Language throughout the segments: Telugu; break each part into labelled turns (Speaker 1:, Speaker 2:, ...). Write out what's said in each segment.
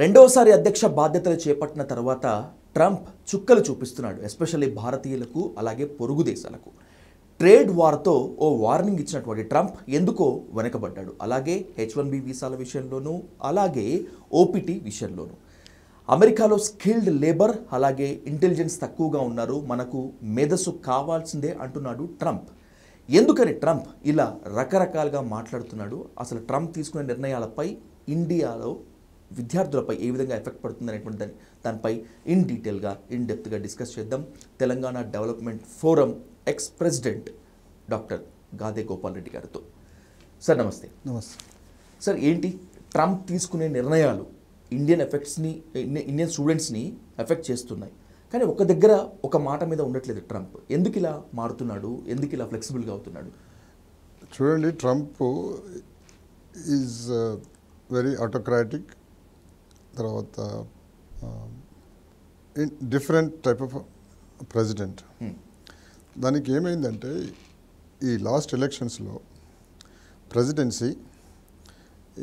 Speaker 1: రెండోసారి అధ్యక్ష బాధ్యతలు చేపట్టిన తర్వాత ట్రంప్ చుక్కలు చూపిస్తున్నాడు, ఎస్పెషల్లీ భారతీయులకు అలాగే పొరుగు దేశాలకు. ట్రేడ్ వార్తో ఓ వార్నింగ్ ఇచ్చినటువంటి ట్రంప్ ఎందుకో వెనకబడ్డాడు. అలాగే H1B వీసాల విషయంలోనూ అలాగే OPT విషయంలోనూ. అమెరికాలో స్కిల్డ్ లేబర్ అలాగే ఇంటెలిజెన్స్ తక్కువగా ఉన్నారు, మనకు మేధస్సు కావాల్సిందే అంటున్నాడు ట్రంప్. ఎందుకని ట్రంప్ ఇలా రకరకాలుగా మాట్లాడుతున్నాడు? అసలు ట్రంప్ తీసుకునే నిర్ణయాలపై ఇండియాలో విద్యార్థులపై ఏ విధంగా ఎఫెక్ట్ పడుతుంది అనేటువంటి దానిపై ఇన్ డీటెయిల్గా ఇన్ డెప్త్గా డిస్కస్ చేద్దాం. Telangana development forum ex president doctor Gade Gopal Reddy గారితో. సార్ నమస్తే.
Speaker 2: నమస్తే
Speaker 1: సార్, ఏంటి ట్రంప్ తీసుకునే నిర్ణయాలు ఇండియన్ స్టూడెంట్స్ని ఎఫెక్ట్ చేస్తున్నాయి, కానీ ఒక దగ్గర ఒక మాట మీద ఉండట్లేదు ట్రంప్. ఎందుకు ఇలా మారుతున్నాడు? ఎందుకు ఇలా ఫ్లెక్సిబుల్గా అవుతున్నాడు?
Speaker 2: చూడండి, ట్రంప్ ఈజ్ వెరీ ఆటోక్రాటిక్, తర్వాత డిఫరెంట్ టైప్ ఆఫ్ ప్రెసిడెంట్. దానికి ఏమైందంటే ఈ లాస్ట్ ఎలక్షన్స్లో ప్రెసిడెన్సీ,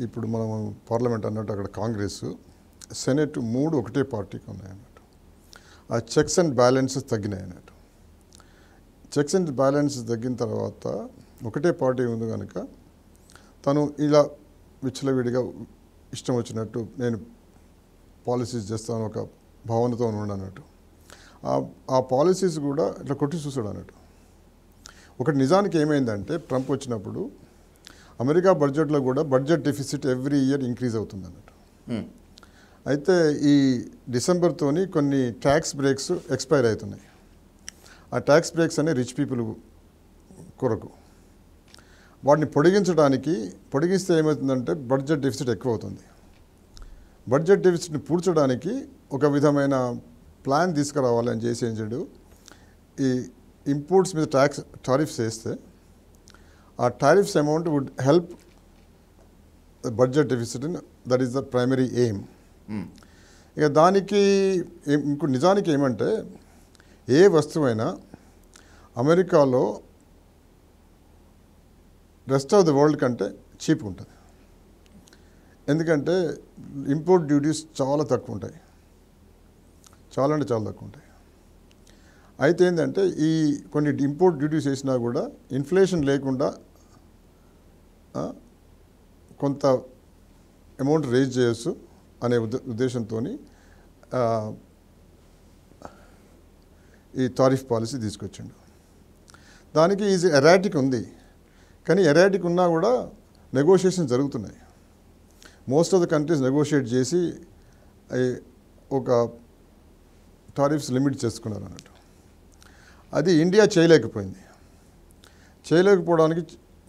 Speaker 2: ఇప్పుడు మనం పార్లమెంట్ అన్నట్టు అక్కడ కాంగ్రెస్, సెనెట్ మూడు ఒకటే పార్టీకి ఉన్నాయన్నట్టు. ఆ చెక్స్ అండ్ బ్యాలెన్సెస్ తగ్గినాయి అన్నట్టు. చెక్స్ అండ్ బ్యాలెన్సెస్ తగ్గిన తర్వాత ఒకటే పార్టీ ఉంది కనుక తను ఇలా విచ్చలవిడిగా ఇష్టం వచ్చినట్టు నేను పాలసీస్ చేస్తాను ఒక భావనతో ఉండన్నట్టు. ఆ పాలసీస్ కూడా ఇట్లా కొట్టి చూసాడు అన్నట్టు. ఒకటి నిజానికి ఏమైందంటే ట్రంప్ వచ్చినప్పుడు అమెరికా బడ్జెట్లో కూడా budget deficit every year increase అవుతుంది అన్నట్టు. అయితే ఈ డిసెంబర్తోని కొన్ని ట్యాక్స్ బ్రేక్స్ ఎక్స్పైర్ అవుతున్నాయి. ఆ ట్యాక్స్ బ్రేక్స్ అనే రిచ్ పీపుల్ కొరకు. వాటిని పొడిగిస్తే ఏమవుతుందంటే బడ్జెట్ డెఫిసిట్ ఎక్కువ అవుతుంది. బడ్జెట్ డెఫిసిట్ని పూడ్చడానికి ఒక విధమైన ప్లాన్ తీసుకురావాలని చేసి ఏం చేయడు, ఈ ఇంపోర్ట్స్ మీద టారిఫ్స్ వేస్తే ఆ tariffs amount would help budget deficit, that is the primary aim. ఇక దానికి ఇంకో నిజానికి ఏమంటే ఏ వస్తువైనా అమెరికాలో రెస్ట్ ఆఫ్ ద వరల్డ్ కంటే చీప్గా ఉంటుంది. ఎందుకంటే ఇంపోర్ట్ డ్యూటీస్ చాలా తక్కువ ఉంటాయి, చాలా అంటే చాలా తక్కువ ఉంటాయి. అయితే ఏంటంటే ఈ కొన్ని ఇంపోర్ట్ డ్యూటీస్ వేసినా కూడా ఇన్ఫ్లేషన్ లేకుండా కొంత అమౌంట్ రేజ్ చేయొచ్చు అనే ఉద్దేశంతో ఈ టారిఫ్ పాలసీ తీసుకొచ్చిండు. దానికి ఈజీ ఎరాటిక్ ఉంది, కానీ ఎరాటిక్ ఉన్నా కూడా నెగోషియేషన్ జరుగుతున్నాయి. Most of the countries negotiate చేసి ఒక టారిఫ్స్ లిమిట్ చేసుకున్నారు అన్నట్టు. అది ఇండియా చేయలేకపోవడానికి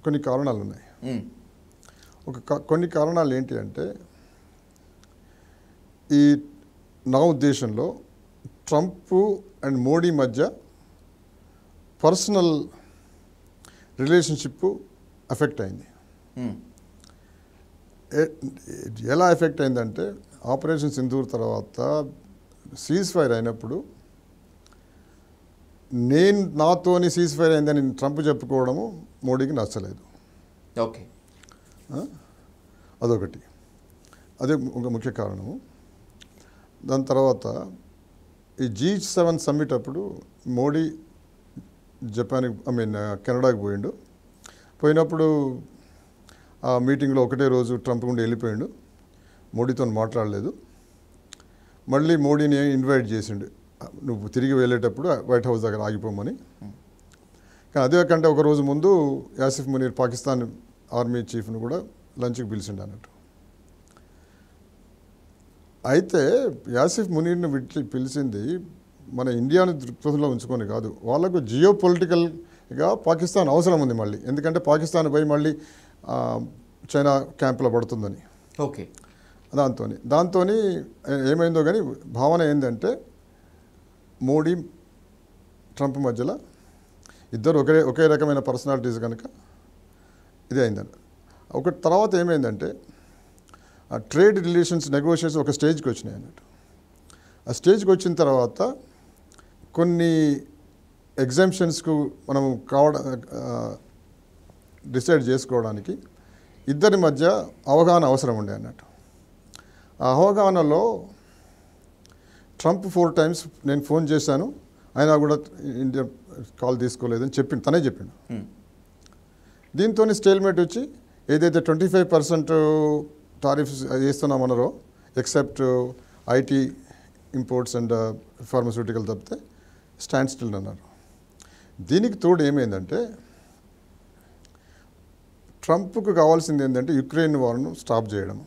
Speaker 2: కొన్ని కారణాలు ఉన్నాయి. కొన్ని కారణాలు ఏంటి అంటే, ఈ నా ఉద్దేశంలో ట్రంప్ అండ్ మోడీ మధ్య పర్సనల్ రిలేషన్షిప్ ఎఫెక్ట్ అయింది. ఎలా ఎఫెక్ట్ అయిందంటే, ఆపరేషన్ సింధూర్ తర్వాత సీజ్ ఫైర్ అయినప్పుడు నాతోని సీజ్ ఫైర్ అయిందని ట్రంప్ చెప్పుకోవడము మోడీకి నచ్చలేదు.
Speaker 1: ఓకే,
Speaker 2: అదొకటి, అదే ఒక ముఖ్య కారణము. దాని తర్వాత ఈ G7 సమ్మిట్ అప్పుడు మోడీ కెనడాకి పోయినప్పుడు ఆ మీటింగ్లో ఒకటే రోజు ట్రంప్ ఉండి వెళ్ళిపోయాడు, మోడీతో మాట్లాడలేదు. మళ్ళీ మోడీని ఇన్వైట్ చేసిండు, నువ్వు తిరిగి వెళ్ళేటప్పుడు వైట్ హౌస్ దగ్గర ఆగిపోమని. కానీ అదే కంటే ఒక రోజు ముందు యాసిఫ్ మునీర్ పాకిస్తాన్ ఆర్మీ చీఫ్ను కూడా లంచ్కి పిలిచిండు అన్నట్టు. అయితే యాసిఫ్ మునీర్ని పిలిచింది మన ఇండియాని దృక్పథంలో ఉంచుకొని కాదు, వాళ్ళకు జియో పొలిటికల్గా పాకిస్తాన్ అవసరం ఉంది మళ్ళీ. ఎందుకంటే పాకిస్తాన్ పోయి మళ్ళీ చైనా క్యాంపులో పడుతుందని.
Speaker 1: ఓకే,
Speaker 2: దాంతో ఏమైందో కానీ భావన ఏంటంటే మోడీ ట్రంప్ మధ్యలో ఇద్దరు ఒకే రకమైన పర్సనాలిటీస్ కనుక ఇదే అయిందని. తర్వాత ఏమైందంటే ఆ ట్రేడ్ రిలేషన్స్ నెగోషియేషన్ ఒక స్టేజ్కి వచ్చినాయి అన్నట్టు. ఆ స్టేజ్కి వచ్చిన తర్వాత కొన్ని ఎగ్జామ్షన్స్కు మనం డిసైడ్ చేసుకోవడానికి ఇద్దరి మధ్య అవగాహన అవసరం ఉండే అన్నట్టు. ఆ అవగాహనలో ట్రంప్ 4 times నేను ఫోన్ చేశాను, అయినా కూడా ఇండియా కాల్ తీసుకోలేదని చెప్పిండు, తనే చెప్పిండు. దీంతో స్టేల్మేట్ వచ్చి ఏదైతే 25% టారిఫ్స్ వేస్తున్నామన్నారో except IT imports and pharmaceutical తప్పితే స్టాండ్ స్టిల్ అన్నారు. దీనికి తోడు ఏమైందంటే ట్రంప్కు కావాల్సింది ఏంటంటే యుక్రెయిన్ వార్ను స్టాప్ చేయడం.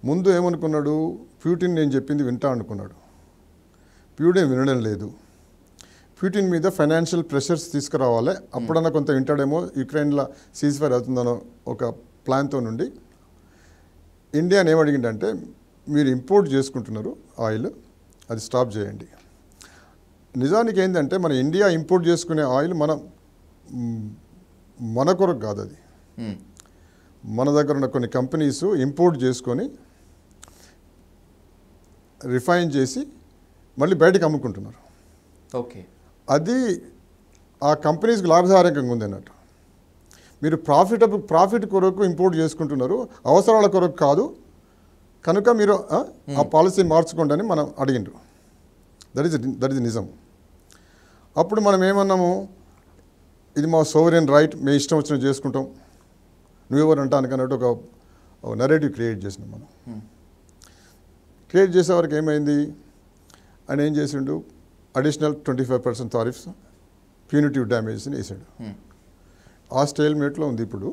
Speaker 2: ముందు ఏమనుకున్నాడు, ప్యూటిన్ నేను చెప్పింది వింటా అనుకున్నాడు. ప్యూటిన్ వినడం లేదు. ప్యూటిన్ మీద ఫైనాన్షియల్ ప్రెషర్స్ తీసుకురావాలి, అప్పుడన్నా కొంత వింటాడేమో, యుక్రెయిన్లో సీజ్ ఫైర్ అవుతుందనో ఒక ప్లాన్తో నుండి ఇండియాని ఏమడిగిందంటే మీరు ఇంపోర్ట్ చేసుకుంటున్నారు ఆయిల్, అది స్టాప్ చేయండి. నిజానికి ఏంటంటే మన ఇండియా ఇంపోర్ట్ చేసుకునే ఆయిల్ మన కొరకు కాదు, అది మన దగ్గర ఉన్న కొన్ని కంపెనీస్ ఇంపోర్ట్ చేసుకొని రిఫైన్ చేసి మళ్ళీ బయటకు అమ్ముకుంటున్నారు.
Speaker 1: ఓకే,
Speaker 2: అది ఆ కంపెనీస్కి లాభదాయకంగా ఉంది అన్నట్టు. మీరు ప్రాఫిట్ కొరకు ఇంపోర్ట్ చేసుకుంటున్నారు, అవసరాల కొరకు కాదు, కనుక మీరు ఆ పాలసీ మార్చుకోండి అని మనం అడిగిండ్రు. దట్ ఈజ్ నిజం. అప్పుడు మనం ఏమన్నాము, ఇది మా సోవరెన్ రైట్, మేము ఇష్టం వచ్చినట్టు చేసుకుంటాం, నువ్వెవరు అంటానికి అన్నట్టు ఒక నెరేటివ్ క్రియేట్ చేసినాం మనం. క్రియేట్ చేసేవారికి ఏమైంది, ఆయన ఏం చేసిండు, అడిషనల్ 25% టారిఫ్స్ ప్యూనిటివ్ డ్యామేజెస్ని వేసాడు. ఆ స్టేల్మేట్లో ఉంది. ఇప్పుడు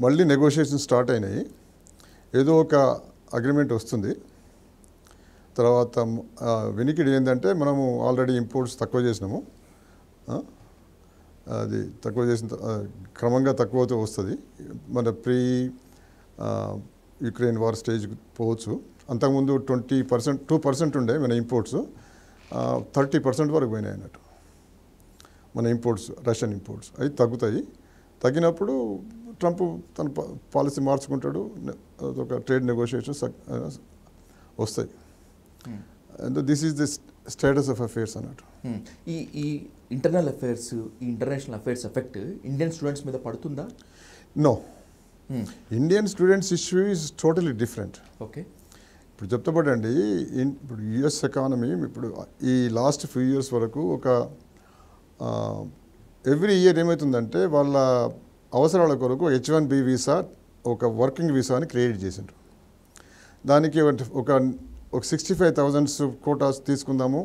Speaker 2: మళ్ళీ నెగోషియేషన్ స్టార్ట్ అయినాయి, ఏదో ఒక అగ్రిమెంట్ వస్తుంది. తర్వాత వెనికిడి ఏంటంటే మనము ఆల్రెడీ ఇంపోర్ట్స్ తక్కువ చేసినాము, అది తక్కువ చేసిన క్రమంగా తక్కువతో వస్తుంది. మన యుక్రెయిన్ వార్ స్టేజ్కి పోవచ్చు. అంతకుముందు 20%, 2% ఉండే మన ఇంపోర్ట్స్, 30% వరకు పోయినాయి అన్నట్టు మన ఇంపోర్ట్స్, రష్యన్ ఇంపోర్ట్స్. అవి తగ్గుతాయి. తగ్గినప్పుడు ట్రంప్ తన పాలసీ మార్చుకుంటాడు, ఒక ట్రేడ్ నెగోషియేషన్స్ వస్తాయి. And this is the status of affairs అన్నట్టు.
Speaker 1: ఈ ఇంటర్నల్ అఫేర్స్, ఈ international affairs effect Indian students మీద పడుతుందా?
Speaker 2: నో, Indian students issue is totally different.
Speaker 1: Okay,
Speaker 2: ఇప్పుడు చెప్తాబడండి, ఇప్పుడు యుఎస్ ఎకానమీ ఇప్పుడు ఈ లాస్ట్ ఫ్యూ ఇయర్స్ వరకు ఒక ఎవ్రీ ఇయర్ ఏమవుతుందంటే వాళ్ళ అవసరాల కొరకు H1B వీసా, ఒక వర్కింగ్ వీసాని క్రియేట్ చేసిండ్రు. దానికి ఒక 65,000 కోటాస్ తీసుకుందాము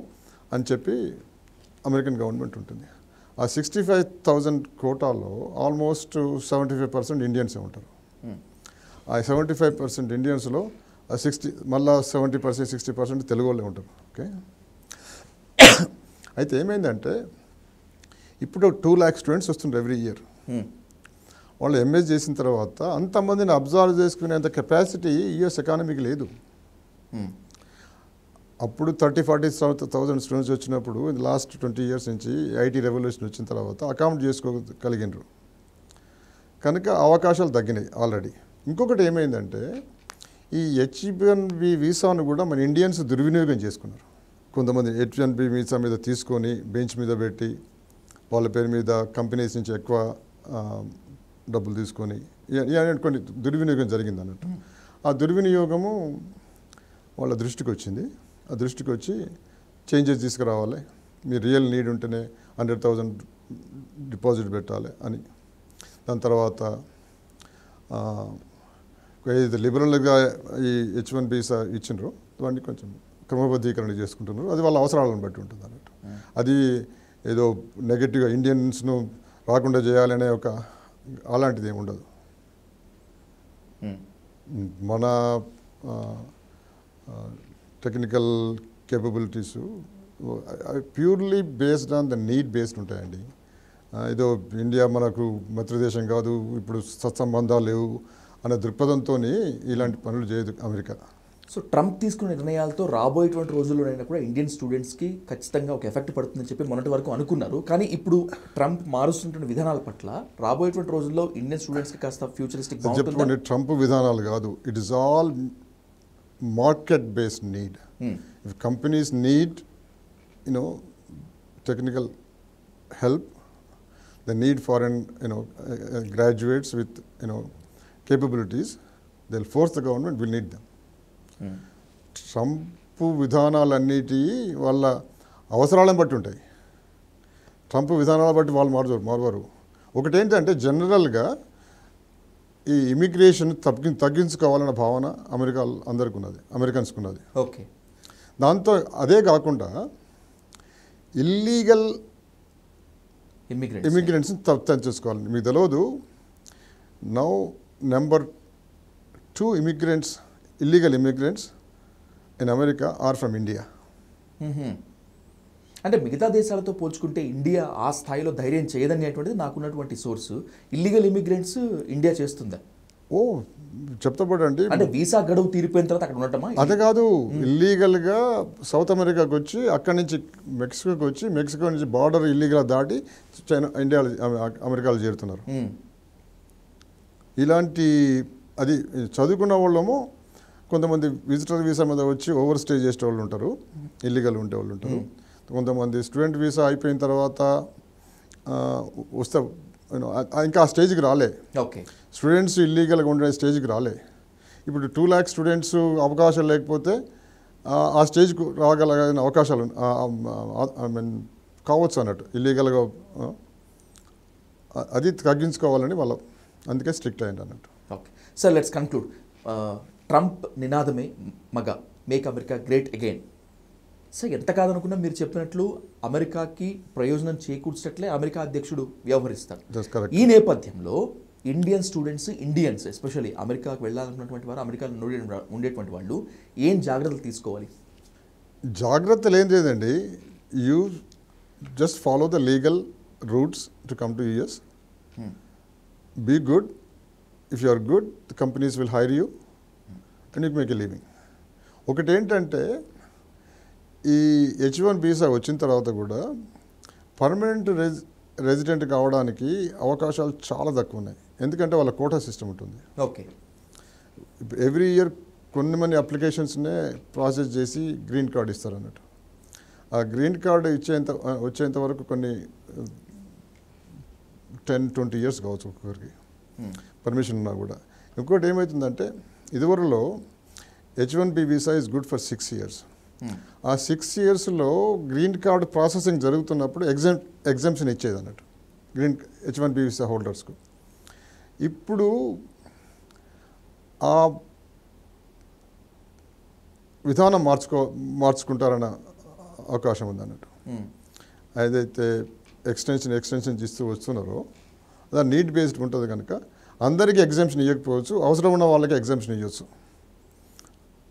Speaker 2: అని చెప్పి అమెరికన్ గవర్నమెంట్ ఉంటుంది. ఆ 65,000 కోటాలో ఆల్మోస్ట్ 75% ఇండియన్సే ఉంటారు. ఆ 75% ఇండియన్స్లో మళ్ళా 70%, 60% తెలుగు వాళ్ళే ఉంటారు. ఓకే, అయితే ఏమైందంటే ఇప్పుడు 2 lakh స్టూడెంట్స్ వస్తుంటారు ఎవ్రీ ఇయర్. వాళ్ళు ఎంఎస్ చేసిన తర్వాత అంతమందిని అబ్జర్వ్ చేసుకునేంత కెపాసిటీ యుఎస్ ఎకానమీకి లేదు. అప్పుడు 30,000-40,000 స్టూడెంట్స్ వచ్చినప్పుడు లాస్ట్ 20 years నుంచి ఐటీ రెవల్యూషన్ వచ్చిన తర్వాత అకామిడేట్ చేసుకోగలిగినరు, కనుక అవకాశాలు తగ్గినాయి ఆల్రెడీ. ఇంకొకటి ఏమైందంటే ఈ H1B వీసాను కూడా మన ఇండియన్స్ దుర్వినియోగం చేసుకున్నారు. కొంతమంది H1B వీసా మీద తీసుకొని బెంచ్ మీద పెట్టి వాళ్ళ పేరు మీద కంపెనీస్ నుంచి ఎక్కువ డబ్బులు తీసుకొని కొన్ని దుర్వినియోగం జరిగింది అన్నట్టు. ఆ దుర్వినియోగము వాళ్ళ దృష్టికి వచ్చింది. ఆ దృష్టికి వచ్చి చేంజెస్ తీసుకురావాలి, మీరు రియల్ నీడ్ ఉంటేనే 100,000 డిపాజిట్ పెట్టాలి అని. దాని తర్వాత ఏదైతే లిబరల్గా ఈ H1B ఇచ్చినారో వాడిని కొంచెం క్రమబద్ధీకరణ చేసుకుంటున్నారు. అది వాళ్ళ అవసరాలను బట్టి ఉంటుంది అన్నట్టు. అది ఏదో నెగటివ్గా ఇండియన్స్ను రాకుండా చేయాలనే ఒక అలాంటిది ఏమి ఉండదు. మన technical capabilities purely based on the need based ఉంటాయండి. ఏదో ఇండియా మనకు మిత్రదేశం కాదు, ఇప్పుడు సత్సంబంధాలు లేవు అనే దృక్పథంతో ఇలాంటి పనులు చేయదు అమెరికా.
Speaker 1: సో ట్రంప్ తీసుకున్న నిర్ణయాలతో రాబోయేటువంటి రోజుల్లోనైనా కూడా ఇండియన్ స్టూడెంట్స్కి ఖచ్చితంగా ఒక ఎఫెక్ట్ పడుతుందని చెప్పి మొన్నటి వరకు అనుకున్నారు. కానీ ఇప్పుడు ట్రంప్ మారుస్తున్న విధానాల పట్ల రాబోయేటువంటి రోజుల్లో ఇండియన్ స్టూడెంట్స్కి కాస్త ఫ్యూచరిస్టిక్
Speaker 2: చెప్పుకోండి. ట్రంప్ విధానాలు కాదు, it is all market based need. If companies need technical help, the need for graduates with capabilities, they'll force the government will need them. Trump విధానాలన్నిటి వాళ్ళ అవసరాలను బట్టి ఉంటాయి. ట్రంప్ విధానాలను బట్టి వాళ్ళు మారవారు. ఒకటేంటంటే జనరల్గా ఈ ఇమిగ్రేషన్ తగ్గించుకోవాలన్న భావన అందరికీ ఉన్నది, అమెరికన్స్కి ఉన్నది.
Speaker 1: ఓకే.
Speaker 2: దాంతో అదే కాకుండా ఇల్లీగల్ ఇమిగ్రెంట్స్ని తగ్గించుకోవాలి. మీకు తెలియదు, now number 2 immigrants, illegal immigrants in America are from India.
Speaker 1: అంటే మిగతా దేశాలతో పోల్చుకుంటే ఇండియా ఆ స్థాయిలో ధైర్యం చేయదనేటువంటిది నాకున్నటువంటి సోర్సు. ఇల్లీగల్ ఇమిగ్రెంట్స్ ఇండియా చేస్తుందా?
Speaker 2: ఓ చెప్తాపడండి,
Speaker 1: అంటే వీసా గడువు తీరిపోయిన తర్వాత అక్కడ ఉండటమా?
Speaker 2: అదే కాదు, ఇల్లీగల్గా సౌత్ అమెరికాకి వచ్చి అక్కడి నుంచి మెక్సికోకి వచ్చి మెక్సికో నుంచి బార్డర్ ఇల్లీగల్ దాటి ఇండియాలో అమెరికాలో చేరుతున్నారు. ఇలాంటి అది చదువుకున్న వాళ్ళము కొంతమంది విజిటర్ వీసా మీద వచ్చి ఓవర్ స్టే చేసే వాళ్ళు ఉంటారు, ఇల్లీగల్ ఉండే వాళ్ళు ఉంటారు. కొంతమంది స్టూడెంట్ వీసా అయిపోయిన తర్వాత వస్తే ఇంకా ఆ స్టేజ్కి రాలే.
Speaker 1: ఓకే.
Speaker 2: స్టూడెంట్స్ ఇల్లీగల్గా ఉండే స్టేజ్కి రాలే. ఇప్పుడు 2 lakhs స్టూడెంట్స్ అవకాశాలు లేకపోతే ఆ స్టేజ్కు రాగలిగిన అవకాశాలు కావచ్చు అన్నట్టు. ఇల్లీగల్గా అది తగ్గించుకోవాలని వాళ్ళు అందుకే స్ట్రిక్ట్ అయ్యింది అన్నట్టు.
Speaker 1: Okay sir, let's conclude. Trump నినాదమే make America great again. So ఎంత కాదనుకున్నా మీరు చెప్పినట్లు అమెరికాకి ప్రయోజనం చేకూర్చినట్లే అమెరికా అధ్యక్షుడు వ్యవహరిస్తారు. ఈ నేపథ్యంలో ఇండియన్ స్టూడెంట్స్, ఇండియన్స్ ఎస్పెషల్లీ అమెరికాకు వెళ్ళాలనుకున్నటువంటి వారు, అమెరికాలో ఉండేటువంటి వాళ్ళు ఏం జాగ్రత్తలు తీసుకోవాలి?
Speaker 2: జాగ్రత్తలు ఏం లేదండి, you just follow the legal routes to come to US. Be good. If you are good, the companies will hire you and you make a living. ఒకటేంటంటే ఈ H1 వీసా వచ్చిన తర్వాత కూడా పర్మనెంట్ రెసిడెంట్ కావడానికి అవకాశాలు చాలా తక్కువ ఉన్నాయి. ఎందుకంటే వాళ్ళ కోటా సిస్టమ్ ఉంటుంది.
Speaker 1: ఓకే.
Speaker 2: ఎవ్రీ ఇయర్ కొన్ని అప్లికేషన్స్నే ప్రాసెస్ చేసి గ్రీన్ కార్డ్ ఇస్తారు అన్నట్టు. ఆ గ్రీన్ కార్డ్ వచ్చేంత వరకు కొన్ని 10-20 years కావచ్చు ఒక్కొక్కరికి పర్మిషన్ ఉన్నా కూడా. ఇంకోటి ఏమవుతుందంటే ఇదివరలో H1B visa is good for 6 years. ఆ 6 yearsలో గ్రీన్ కార్డ్ ప్రాసెసింగ్ జరుగుతున్నప్పుడు ఎగ్జామ్షన్ ఇచ్చేది అన్నట్టు H1B వీసా హోల్డర్స్కు. ఇప్పుడు ఆ విధానం మార్చుకుంటారన్న అవకాశం ఉంది అన్నట్టు. ఏదైతే ఎక్స్టెన్షన్ ఇస్తూ వస్తున్నారో అది నీడ్ బేస్డ్ ఉంటుంది కనుక అందరికీ ఎగ్జామ్షన్ ఇవ్వకపోవచ్చు, అవసరం ఉన్న వాళ్ళకి ఎగ్జామ్షన్ ఇవ్వచ్చు,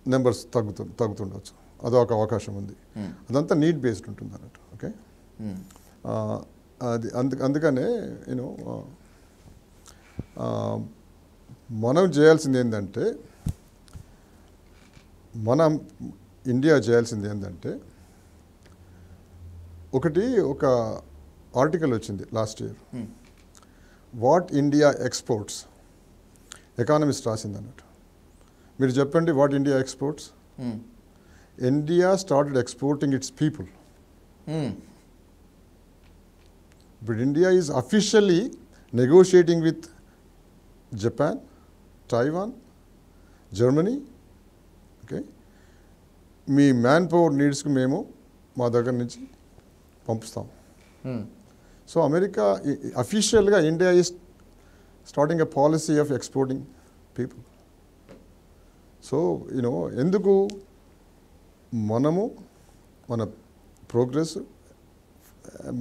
Speaker 2: నెంబర్స్ తగ్గుతుండవచ్చు. అదొక అవకాశం ఉంది. అదంతా నీడ్ బేస్డ్ ఉంటుంది అన్నట్టు. ఓకే. అది అందుకనే యూనో మనం చేయాల్సింది ఏంటంటే, ఇండియా చేయాల్సింది ఏంటంటే, ఒక ఆర్టికల్ వచ్చింది last year, what India exports, economist రాసింది అన్నట్టు. మీరు చెప్పండి, what India exports? India started exporting its people. But India is officially negotiating with Japan, Taiwan, Germany. Okay. Me man power నీడ్స్కి మేము మా దగ్గర నుంచి పంపిస్తాం. సో అమెరికా అఫీషియల్గా India is starting a policy of exporting people. So you know ఎందుకు మనము మన ప్రోగ్రెస్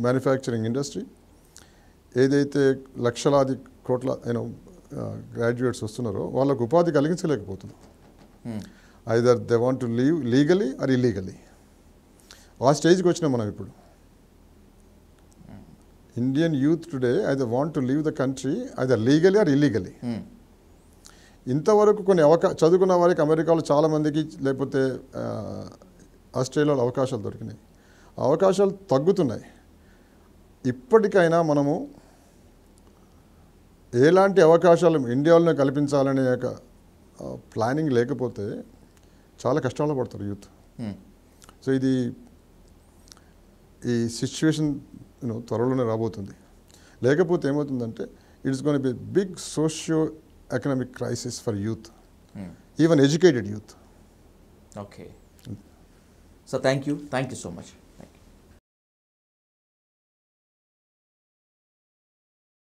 Speaker 2: మ్యానుఫ్యాక్చరింగ్ ఇండస్ట్రీ ఏదైతే లక్షలాది కోట్ల గ్రాడ్యుయేట్స్ వస్తున్నారో వాళ్ళకు ఉపాధి కలిగించలేకపోతున్నాం. Either they want to leave legally or illegally. ఆ స్టేజ్కి వచ్చినాం మనం ఇప్పుడు. Indian youth today either want to leave the country either legally or illegally. ఇంతవరకు కొన్ని చదువుకున్న వారికి అమెరికాలో చాలామందికి, లేకపోతే ఆస్ట్రేలియాలో అవకాశాలు దొరికినాయి. ఆ అవకాశాలు తగ్గుతున్నాయి. ఇప్పటికైనా మనము ఎలాంటి అవకాశాలు ఇండియాలోనే కల్పించాలనే ఒక ప్లానింగ్ లేకపోతే చాలా కష్టాలు పడతారు యూత్. సో ఈ సిచ్యువేషన్ త్వరలోనే రాబోతుంది. లేకపోతే ఏమవుతుందంటే it's gonna be big socio economic crisis for youth, even educated youth.
Speaker 1: Okay. So thank you so much.